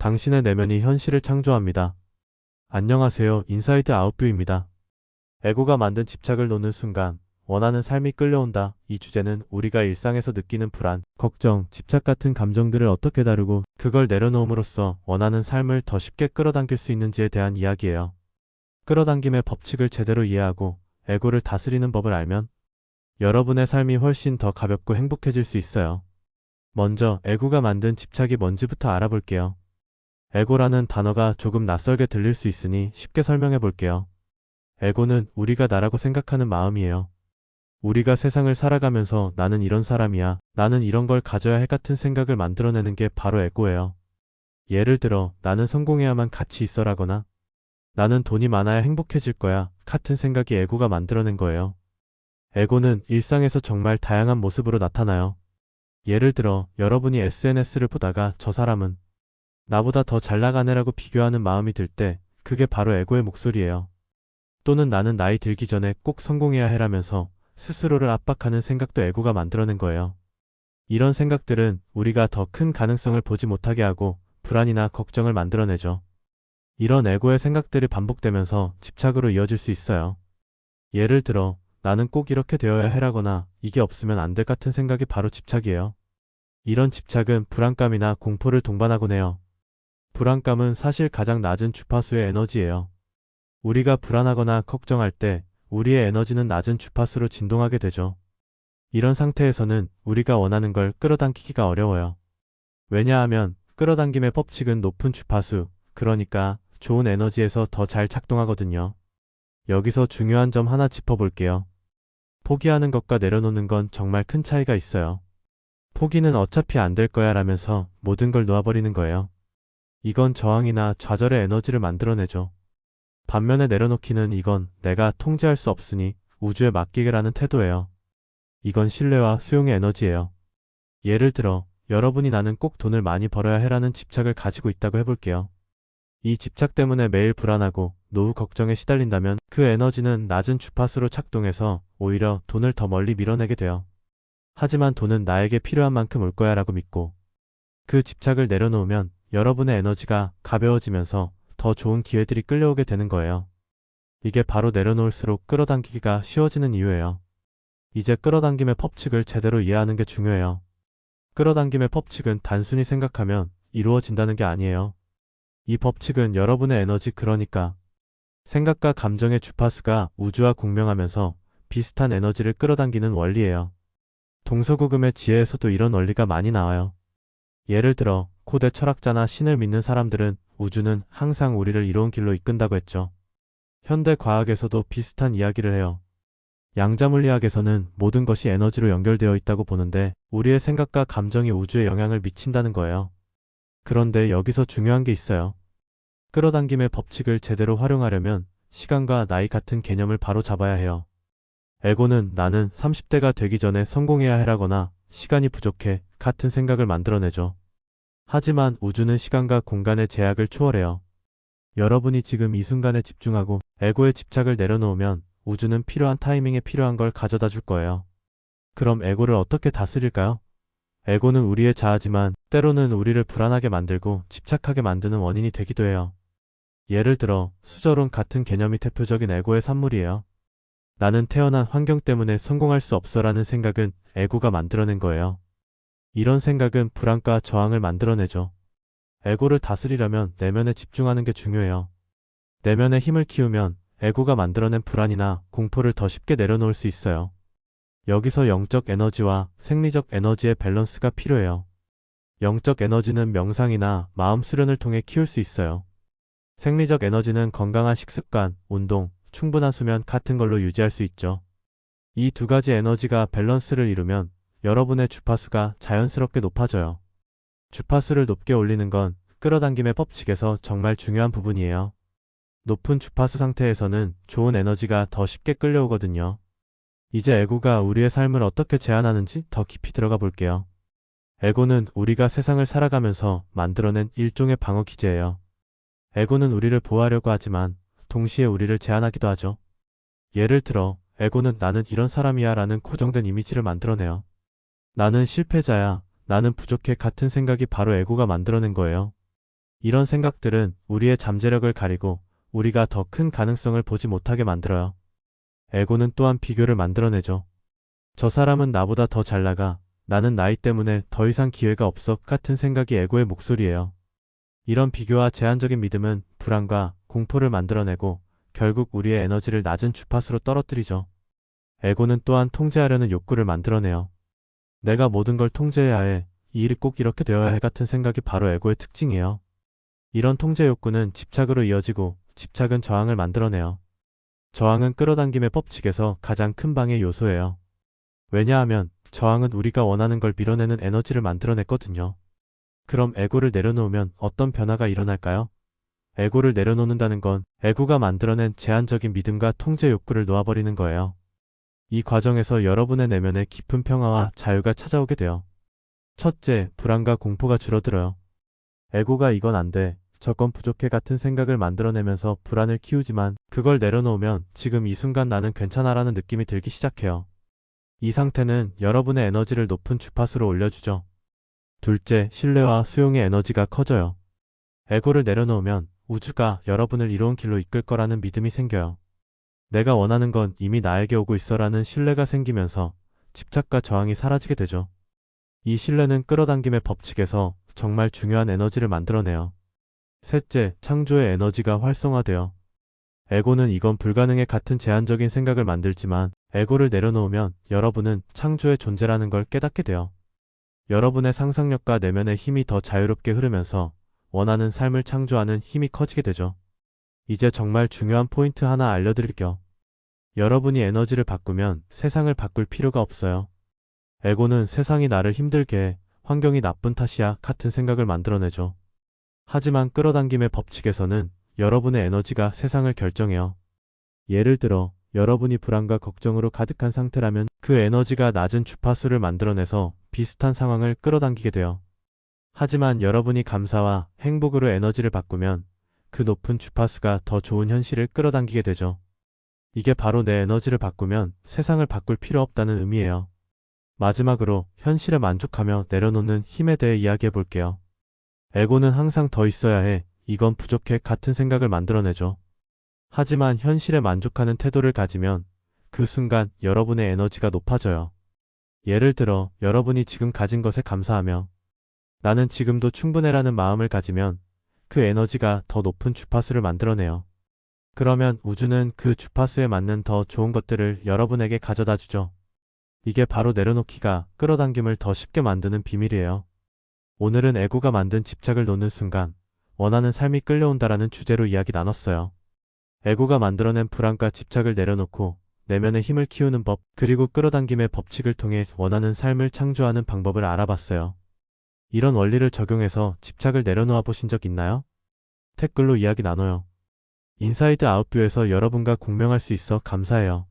당신의 내면이 현실을 창조합니다. 안녕하세요. 인사이드 아웃뷰입니다. 에고가 만든 집착을 놓는 순간 원하는 삶이 끌려온다. 이 주제는 우리가 일상에서 느끼는 불안, 걱정, 집착 같은 감정들을 어떻게 다루고 그걸 내려놓음으로써 원하는 삶을 더 쉽게 끌어당길 수 있는지에 대한 이야기예요. 끌어당김의 법칙을 제대로 이해하고 에고를 다스리는 법을 알면 여러분의 삶이 훨씬 더 가볍고 행복해질 수 있어요. 먼저 에고가 만든 집착이 뭔지부터 알아볼게요. 에고라는 단어가 조금 낯설게 들릴 수 있으니 쉽게 설명해 볼게요. 에고는 우리가 나라고 생각하는 마음이에요. 우리가 세상을 살아가면서 나는 이런 사람이야, 나는 이런 걸 가져야 해 같은 생각을 만들어내는 게 바로 에고예요. 예를 들어 나는 성공해야만 가치 있어라거나 나는 돈이 많아야 행복해질 거야 같은 생각이 에고가 만들어낸 거예요. 에고는 일상에서 정말 다양한 모습으로 나타나요. 예를 들어 여러분이 SNS를 보다가 저 사람은 나보다 더 잘 나가네라고 비교하는 마음이 들 때 그게 바로 에고의 목소리예요. 또는 나는 나이 들기 전에 꼭 성공해야 해라면서 스스로를 압박하는 생각도 에고가 만들어낸 거예요. 이런 생각들은 우리가 더 큰 가능성을 보지 못하게 하고 불안이나 걱정을 만들어내죠. 이런 에고의 생각들이 반복되면서 집착으로 이어질 수 있어요. 예를 들어 나는 꼭 이렇게 되어야 해라거나 이게 없으면 안 될 같은 생각이 바로 집착이에요. 이런 집착은 불안감이나 공포를 동반하곤 해요. 불안감은 사실 가장 낮은 주파수의 에너지예요. 우리가 불안하거나 걱정할 때 우리의 에너지는 낮은 주파수로 진동하게 되죠. 이런 상태에서는 우리가 원하는 걸 끌어당기기가 어려워요. 왜냐하면 끌어당김의 법칙은 높은 주파수, 그러니까 좋은 에너지에서 더 잘 작동하거든요. 여기서 중요한 점 하나 짚어볼게요. 포기하는 것과 내려놓는 건 정말 큰 차이가 있어요. 포기는 어차피 안 될 거야 라면서 모든 걸 놓아버리는 거예요. 이건 저항이나 좌절의 에너지를 만들어내죠. 반면에 내려놓기는 이건 내가 통제할 수 없으니 우주에 맡기게라는 태도예요. 이건 신뢰와 수용의 에너지예요. 예를 들어 여러분이 나는 꼭 돈을 많이 벌어야 해라는 집착을 가지고 있다고 해볼게요. 이 집착 때문에 매일 불안하고 노후 걱정에 시달린다면 그 에너지는 낮은 주파수로 작동해서 오히려 돈을 더 멀리 밀어내게 돼요. 하지만 돈은 나에게 필요한 만큼 올 거야 라고 믿고 그 집착을 내려놓으면 여러분의 에너지가 가벼워지면서 더 좋은 기회들이 끌려오게 되는 거예요. 이게 바로 내려놓을수록 끌어당기기가 쉬워지는 이유예요. 이제 끌어당김의 법칙을 제대로 이해하는 게 중요해요. 끌어당김의 법칙은 단순히 생각하면 이루어진다는 게 아니에요. 이 법칙은 여러분의 에너지, 그러니까 생각과 감정의 주파수가 우주와 공명하면서 비슷한 에너지를 끌어당기는 원리예요. 동서고금의 지혜에서도 이런 원리가 많이 나와요. 예를 들어 고대 철학자나 신을 믿는 사람들은 우주는 항상 우리를 이로운 길로 이끈다고 했죠. 현대 과학에서도 비슷한 이야기를 해요. 양자물리학에서는 모든 것이 에너지로 연결되어 있다고 보는데 우리의 생각과 감정이 우주에 영향을 미친다는 거예요. 그런데 여기서 중요한 게 있어요. 끌어당김의 법칙을 제대로 활용하려면 시간과 나이 같은 개념을 바로 잡아야 해요. 에고는 나는 30대가 되기 전에 성공해야 해라거나 시간이 부족해 같은 생각을 만들어내죠. 하지만 우주는 시간과 공간의 제약을 초월해요. 여러분이 지금 이 순간에 집중하고 에고의 집착을 내려놓으면 우주는 필요한 타이밍에 필요한 걸 가져다 줄 거예요. 그럼 에고를 어떻게 다스릴까요? 에고는 우리의 자아지만 때로는 우리를 불안하게 만들고 집착하게 만드는 원인이 되기도 해요. 예를 들어 수저론 같은 개념이 대표적인 에고의 산물이에요. 나는 태어난 환경 때문에 성공할 수 없어라는 생각은 에고가 만들어낸 거예요. 이런 생각은 불안과 저항을 만들어내죠. 에고를 다스리려면 내면에 집중하는 게 중요해요. 내면의 힘을 키우면 에고가 만들어낸 불안이나 공포를 더 쉽게 내려놓을 수 있어요. 여기서 영적 에너지와 생리적 에너지의 밸런스가 필요해요. 영적 에너지는 명상이나 마음 수련을 통해 키울 수 있어요. 생리적 에너지는 건강한 식습관, 운동, 충분한 수면 같은 걸로 유지할 수 있죠. 이 두 가지 에너지가 밸런스를 이루면 여러분의 주파수가 자연스럽게 높아져요. 주파수를 높게 올리는 건 끌어당김의 법칙에서 정말 중요한 부분이에요. 높은 주파수 상태에서는 좋은 에너지가 더 쉽게 끌려오거든요. 이제 에고가 우리의 삶을 어떻게 제한하는지 더 깊이 들어가 볼게요. 에고는 우리가 세상을 살아가면서 만들어낸 일종의 방어 기제예요. 에고는 우리를 보호하려고 하지만 동시에 우리를 제한하기도 하죠. 예를 들어 에고는 나는 이런 사람이야 라는 고정된 이미지를 만들어내요. 나는 실패자야, 나는 부족해 같은 생각이 바로 에고가 만들어낸 거예요. 이런 생각들은 우리의 잠재력을 가리고 우리가 더 큰 가능성을 보지 못하게 만들어요. 에고는 또한 비교를 만들어내죠. 저 사람은 나보다 더 잘 나가. 나는 나이 때문에 더 이상 기회가 없어 같은 생각이 에고의 목소리예요. 이런 비교와 제한적인 믿음은 불안과 공포를 만들어내고 결국 우리의 에너지를 낮은 주파수로 떨어뜨리죠. 에고는 또한 통제하려는 욕구를 만들어내요. 내가 모든 걸 통제해야 해. 이 일이 꼭 이렇게 되어야 해 같은 생각이 바로 에고의 특징이에요. 이런 통제 욕구는 집착으로 이어지고 집착은 저항을 만들어내요. 저항은 끌어당김의 법칙에서 가장 큰 방해 요소예요. 왜냐하면 저항은 우리가 원하는 걸 밀어내는 에너지를 만들어냈거든요. 그럼 에고를 내려놓으면 어떤 변화가 일어날까요? 에고를 내려놓는다는 건 에고가 만들어낸 제한적인 믿음과 통제 욕구를 놓아버리는 거예요. 이 과정에서 여러분의 내면에 깊은 평화와 자유가 찾아오게 돼요. 첫째, 불안과 공포가 줄어들어요. 에고가 이건 안 돼, 저건 부족해 같은 생각을 만들어내면서 불안을 키우지만 그걸 내려놓으면 지금 이 순간 나는 괜찮아라는 느낌이 들기 시작해요. 이 상태는 여러분의 에너지를 높은 주파수로 올려주죠. 둘째, 신뢰와 수용의 에너지가 커져요. 에고를 내려놓으면 우주가 여러분을 이로운 길로 이끌 거라는 믿음이 생겨요. 내가 원하는 건 이미 나에게 오고 있어라는 신뢰가 생기면서 집착과 저항이 사라지게 되죠. 이 신뢰는 끌어당김의 법칙에서 정말 중요한 에너지를 만들어내요. 셋째, 창조의 에너지가 활성화되어. 에고는 이건 불가능해 같은 제한적인 생각을 만들지만 에고를 내려놓으면 여러분은 창조의 존재라는 걸 깨닫게 돼요. 여러분의 상상력과 내면의 힘이 더 자유롭게 흐르면서 원하는 삶을 창조하는 힘이 커지게 되죠. 이제 정말 중요한 포인트 하나 알려드릴게요. 여러분이 에너지를 바꾸면 세상을 바꿀 필요가 없어요. 에고는 세상이 나를 힘들게 해, 환경이 나쁜 탓이야 같은 생각을 만들어내죠. 하지만 끌어당김의 법칙에서는 여러분의 에너지가 세상을 결정해요. 예를 들어 여러분이 불안과 걱정으로 가득한 상태라면 그 에너지가 낮은 주파수를 만들어내서 비슷한 상황을 끌어당기게 돼요. 하지만 여러분이 감사와 행복으로 에너지를 바꾸면 그 높은 주파수가 더 좋은 현실을 끌어당기게 되죠. 이게 바로 내 에너지를 바꾸면 세상을 바꿀 필요 없다는 의미예요. 마지막으로 현실에 만족하며 내려놓는 힘에 대해 이야기해 볼게요. 에고는 항상 더 있어야 해, 이건 부족해 같은 생각을 만들어내죠. 하지만 현실에 만족하는 태도를 가지면 그 순간 여러분의 에너지가 높아져요. 예를 들어 여러분이 지금 가진 것에 감사하며 나는 지금도 충분해라는 마음을 가지면 그 에너지가 더 높은 주파수를 만들어내요. 그러면 우주는 그 주파수에 맞는 더 좋은 것들을 여러분에게 가져다 주죠. 이게 바로 내려놓기가 끌어당김을 더 쉽게 만드는 비밀이에요. 오늘은 에고가 만든 집착을 놓는 순간 원하는 삶이 끌려온다라는 주제로 이야기 나눴어요. 에고가 만들어낸 불안과 집착을 내려놓고 내면의 힘을 키우는 법, 그리고 끌어당김의 법칙을 통해 원하는 삶을 창조하는 방법을 알아봤어요. 이런 원리를 적용해서 집착을 내려놓아 보신 적 있나요? 댓글로 이야기 나눠요. 인사이드 아웃뷰에서 여러분과 공명할 수 있어 감사해요.